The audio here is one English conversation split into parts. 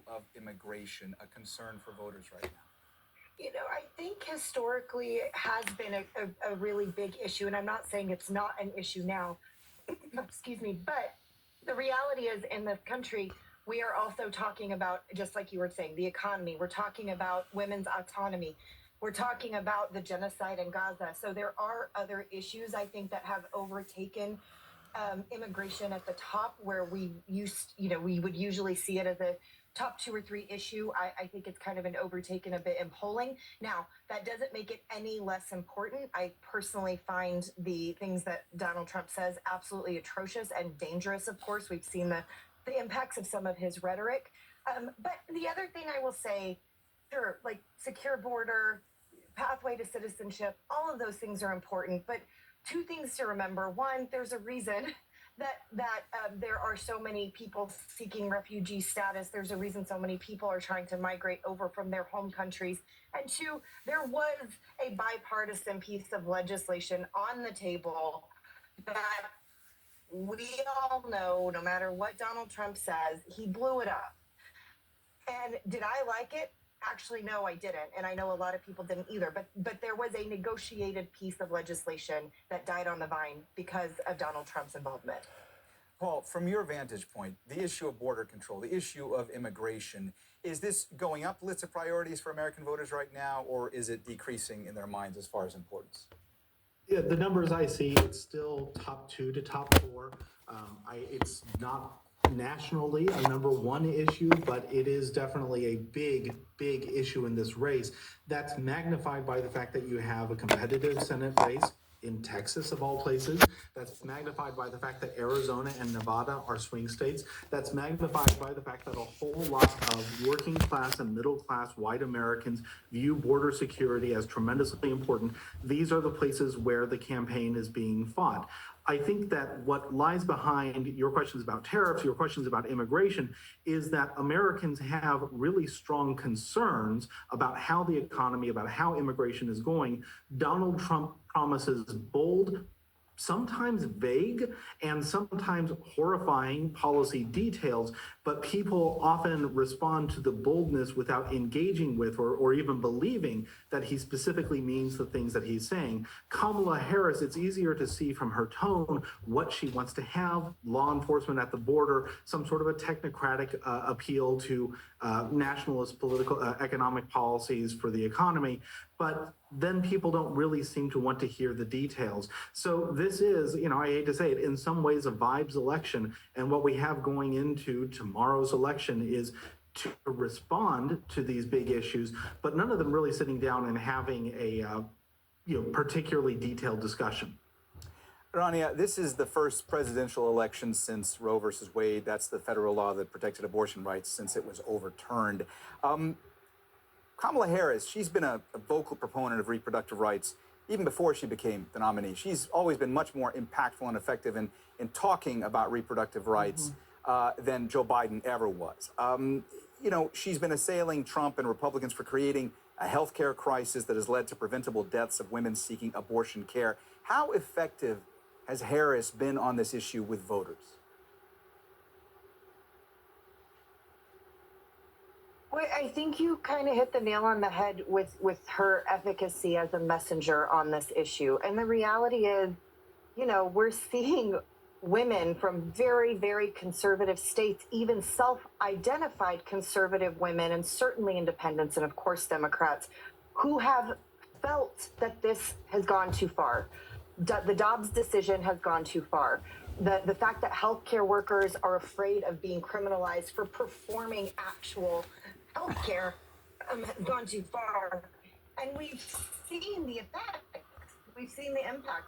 of immigration a concern for voters right now? I think historically it has been a really big issue, and I'm not saying it's not an issue now. Excuse me, but the reality is in the country, we are also talking about, just like you were saying, the economy. We're talking about women's autonomy. We're talking about the genocide in Gaza. So there are other issues, I think, that have overtaken immigration at the top, where we would usually see it as a top two or three issue. I think it's kind of been overtaken a bit in polling. Now, that doesn't make it any less important. I personally find the things that Donald Trump says absolutely atrocious and dangerous. Of course, we've seen the impacts of some of his rhetoric. But the other thing I will say, sure, like secure border, pathway to citizenship, all of those things are important. But two things to remember: one, there's a reason that there are so many people seeking refugee status. There's a reason so many people are trying to migrate over from their home countries. And two, there was a bipartisan piece of legislation on the table that we all know, no matter what Donald Trump says, he blew it up. And did I like it? Actually, no, I didn't. And I know a lot of people didn't either. But there was a negotiated piece of legislation that died on the vine because of Donald Trump's involvement. Paul, from your vantage point, the issue of border control, the issue of immigration, is this going up the list of priorities for American voters right now, or is it decreasing in their minds as far as importance? Yeah, the numbers I see, it's still top two to top four. It's not nationally a number one issue, but it is definitely a big issue in this race. That's magnified by the fact that you have a competitive Senate race in Texas, of all places. That's magnified by the fact that Arizona and Nevada are swing states. That's magnified by the fact that a whole lot of working class and middle class white Americans view border security as tremendously important. These are the places where the campaign is being fought. I think that what lies behind your questions about tariffs, your questions about immigration, is that Americans have really strong concerns about how the economy, about how immigration is going. Donald Trump promises bold, sometimes vague, and sometimes horrifying policy details, but people often respond to the boldness without engaging with or even believing that he specifically means the things that he's saying. Kamala Harris, it's easier to see from her tone what she wants to have: law enforcement at the border, some sort of a technocratic appeal to nationalist political economic policies for the economy. But then people don't really seem to want to hear the details. So this is, I hate to say it, in some ways a vibes election. And what we have going into tomorrow's election is to respond to these big issues, but none of them really sitting down and having a particularly detailed discussion. Rania, this is the first presidential election since Roe versus Wade. That's the federal law that protected abortion rights, since it was overturned. Kamala Harris, she's been a vocal proponent of reproductive rights even before she became the nominee. She's always been much more impactful and effective in talking about reproductive rights than Joe Biden ever was. She's been assailing Trump and Republicans for creating a healthcare crisis that has led to preventable deaths of women seeking abortion care. How effective has Harris been on this issue with voters? Well, I think you kind of hit the nail on the head with her efficacy as a messenger on this issue. And the reality is, we're seeing women from very, very conservative states, even self-identified conservative women, and certainly independents, and of course Democrats, who have felt that this has gone too far. The Dobbs decision has gone too far. The fact that healthcare workers are afraid of being criminalized for performing actual healthcare has gone too far. And we've seen the effect. We've seen the impact.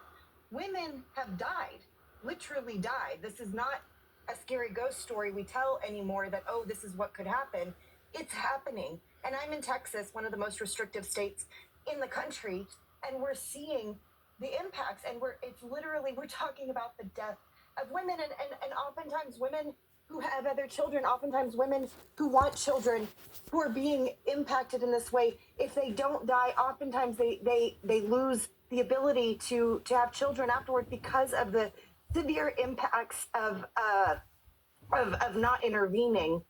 Women have died, literally died. This is not a scary ghost story we tell anymore that, oh, this is what could happen. It's happening. And I'm in Texas, one of the most restrictive states in the country, and we're seeing the impacts. And we're talking about the death of women, and oftentimes women who have other children, oftentimes women who want children, who are being impacted in this way. If they don't die, oftentimes they lose the ability to have children afterward because of the severe impacts of not intervening.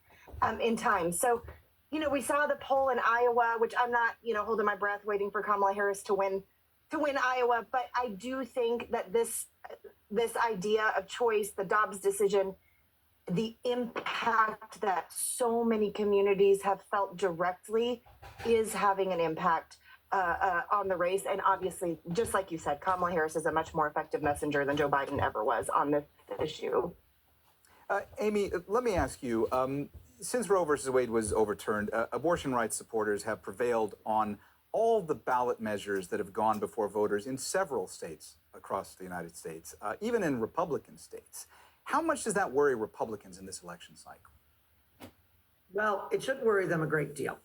in time. So, we saw the poll in Iowa, which I'm not, holding my breath waiting for Kamala Harris to win Iowa, but I do think that this idea of choice, the Dobbs decision, the impact that so many communities have felt directly is having an impact on the race. And obviously, just like you said, Kamala Harris is a much more effective messenger than Joe Biden ever was on this issue. Amy, let me ask you, since Roe versus Wade was overturned, abortion rights supporters have prevailed on all the ballot measures that have gone before voters in several states across the United States, even in Republican states. How much does that worry Republicans in this election cycle? Well, it should worry them a great deal.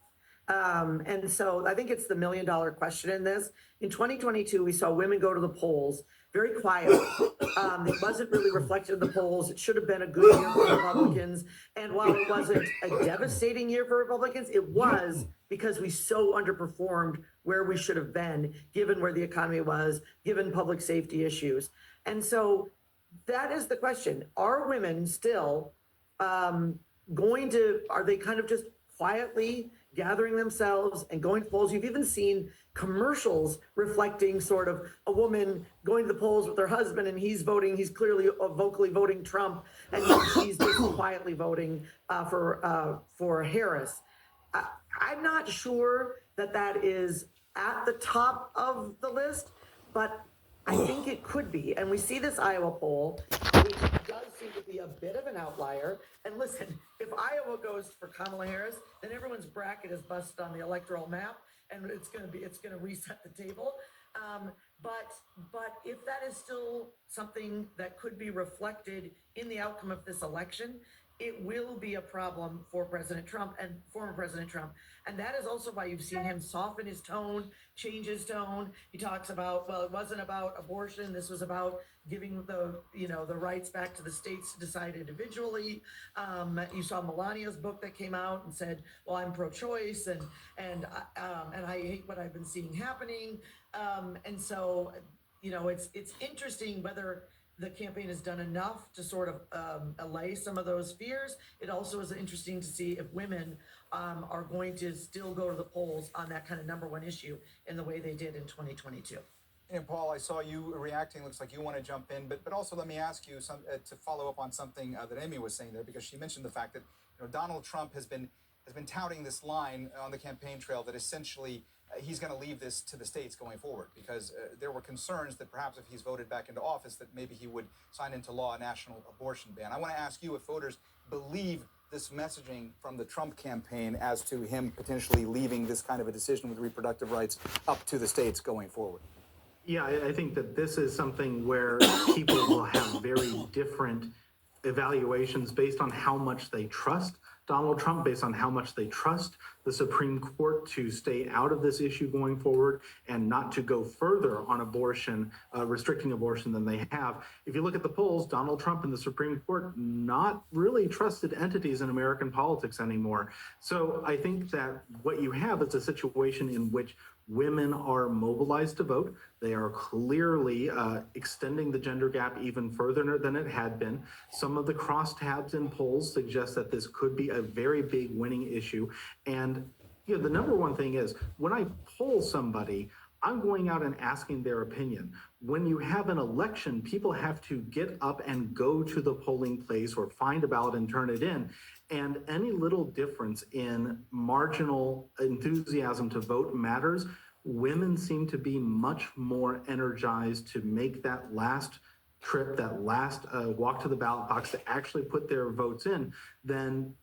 And so I think it's the $1 million question in this. In 2022, we saw women go to the polls very quietly. It wasn't really reflected in the polls. It should have been a good year for Republicans. And while it wasn't a devastating year for Republicans, it was because we so underperformed where we should have been, given where the economy was, given public safety issues. And so that is the question. Are women still are they kind of just quietly gathering themselves and going to polls? You've even seen commercials reflecting sort of a woman going to the polls with her husband, and he's clearly vocally voting Trump, and she's just quietly voting for Harris. I'm not sure that is at the top of the list, but I think it could be. And we see this Iowa poll, which does seem to be a bit of an outlier. And listen, if Iowa goes for Kamala Harris, then everyone's bracket is busted on the electoral map, and it's going to reset the table. But if that is still something that could be reflected in the outcome of this election, it will be a problem for President Trump and former President Trump. And that is also why you've seen him soften his tone, change his tone. He talks about, well, it wasn't about abortion. This was about giving the rights back to the states to decide individually. You saw Melania's book that came out and said, well, I'm pro-choice and I hate what I've been seeing happening. And so, it's interesting whether the campaign has done enough to sort of allay some of those fears. It also is interesting to see if women are going to still go to the polls on that kind of number one issue in the way they did in 2022. And Paul, I saw you reacting. Looks like you want to jump in, but also let me ask you to follow up on something that Amy was saying there, because she mentioned the fact that Donald Trump has been touting this line on the campaign trail that essentially he's going to leave this to the states going forward, because there were concerns that perhaps if he's voted back into office that maybe he would sign into law a national abortion ban. I want to ask you if voters believe this messaging from the Trump campaign as to him potentially leaving this kind of a decision with reproductive rights up to the states going forward. Yeah, I think that this is something where people will have very different evaluations based on how much they trust Donald Trump, based on how much they trust the Supreme Court to stay out of this issue going forward and not to go further on abortion, restricting abortion than they have. If you look at the polls, Donald Trump and the Supreme Court, not really trusted entities in American politics anymore. So I think that what you have is a situation in which women are mobilized to vote. They are clearly extending the gender gap even further than it had been. Some of the crosstabs in polls suggest that this could be a very big winning issue. And the number one thing is, when I poll somebody, I'm going out and asking their opinion. When you have an election, people have to get up and go to the polling place or find a ballot and turn it in. And any little difference in marginal enthusiasm to vote matters. Women seem to be much more energized to make that last trip, that last walk to the ballot box to actually put their votes in than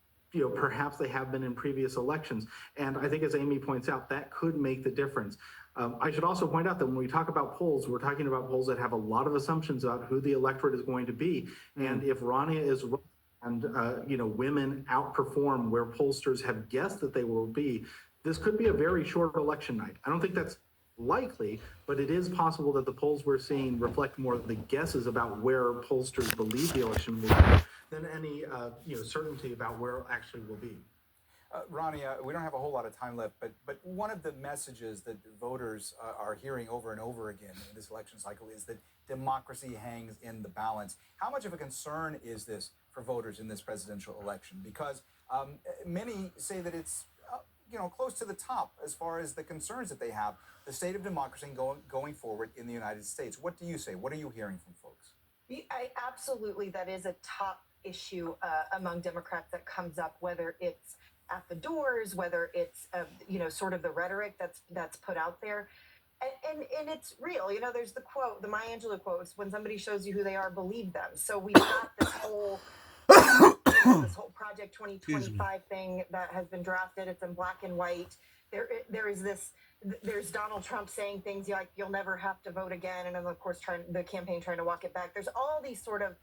perhaps they have been in previous elections. And I think, as Amy points out, that could make the difference. I should also point out that when we talk about polls, we're talking about polls that have a lot of assumptions about who the electorate is going to be. And if Rania is right and women outperform where pollsters have guessed that they will be, this could be a very short election night. I don't think that's likely, but it is possible that the polls we're seeing reflect more of the guesses about where pollsters believe the election will be than any certainty about where it actually will be. Rania, we don't have a whole lot of time left, but one of the messages that voters are hearing over and over again in this election cycle is that democracy hangs in the balance. How much of a concern is this for voters in this presidential election? Because Many say that it's close to the top as far as the concerns that they have, the state of democracy going forward in the United States. What do you say? What are you hearing from folks? Absolutely, that is a top issue among Democrats that comes up, whether it's at the doors, whether it's sort of the rhetoric that's put out there, and it's real. There's the quote, the Maya Angelou quote: "When somebody shows you who they are, believe them." So we've got this whole this whole Project 2025 thing that has been drafted. It's in black and white. There's Donald Trump saying things like "you'll never have to vote again," and then of course the campaign trying to walk it back. There's all these sort of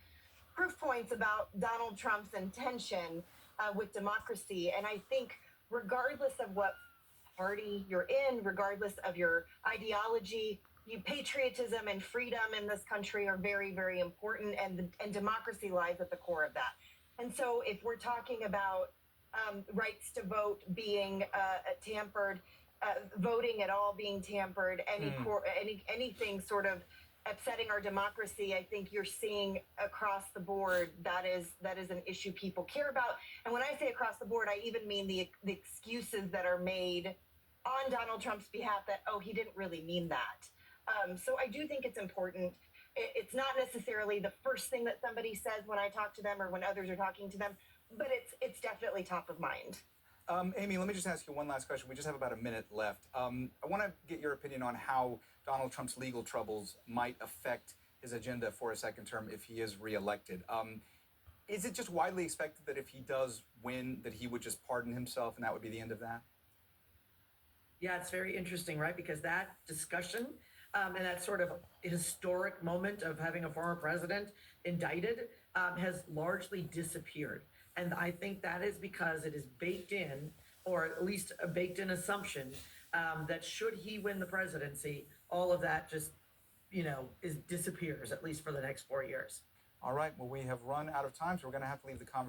proof points about Donald Trump's intention with democracy, and I think regardless of what party you're in, regardless of your ideology, patriotism and freedom in this country are very, very important, and democracy lies at the core of that. And so if we're talking about rights to vote being tampered, voting at all being tampered, anything sort of upsetting our democracy, I think you're seeing across the board that is an issue people care about. And when I say across the board, I even mean the excuses that are made on Donald Trump's behalf that, oh, he didn't really mean that. So I do think it's important. It's not necessarily the first thing that somebody says when I talk to them or when others are talking to them, but it's definitely top of mind. Amy, let me just ask you one last question. We just have about a minute left. I want to get your opinion on how Donald Trump's legal troubles might affect his agenda for a second term if he is reelected. Is it just widely expected that if he does win, that he would just pardon himself and that would be the end of that? Yeah, it's very interesting, right? Because that discussion and that sort of historic moment of having a former president indicted has largely disappeared. And I think that is because it is baked in, or at least a baked in assumption that should he win the presidency, all of that just, disappears, at least for the next 4 years. All right. Well, we have run out of time, so we're going to have to leave the conversation.